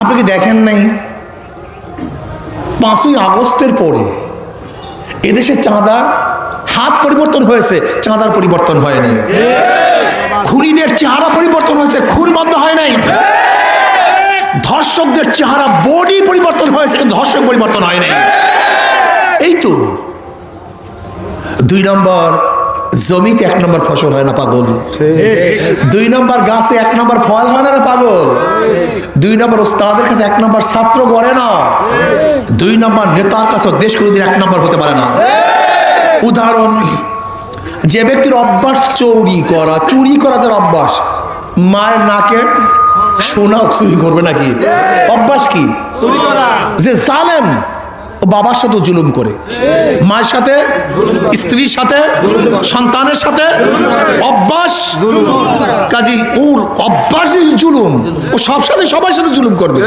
আপনি কি দেখেন নাই 5ই আগস্টের পরে এদেশে চাঁদার হাত পরিবর্তন হয়েছে, চাঁদার পরিবর্তন হয় নাই। খুনিদের চেহারা পরিবর্তন হয়েছে, খুন বন্ধ হয় নাই। ধর্ষকদের চেহারা বডি পরিবর্তন হয়েছে, কিন্তু ধর্ষক পরিবর্তন হয় নাই। এই তো 2 নম্বর জমিতে 1 নম্বর ফসল হয় না পাগল। 2 নম্বর গাছে 1 নম্বর ফল হয় না রে পাগল। 2 নম্বর ওস্তাদের কাছে 1 নম্বর ছাত্র গড়ে না। 2 নম্বর নেতার কাছে দেশ কোনোদিন 1 নম্বর হতে পারে না। উদাহরণ, যে ব্যক্তির অভ্যাস চুরি করা যার অভ্যাস, মায়ের নাকের সোনাও চুরি করবে নাকি? অভ্যাস কি? যে জালেম, ও বাবার সাথে জুলুম করে, মায়ের সাথে, স্ত্রীর সাথে, সন্তানের সাথে অভ্যাস। কাজী ওর অভ্যাসই জুলুম, ও সবার সাথে জুলুম করবে।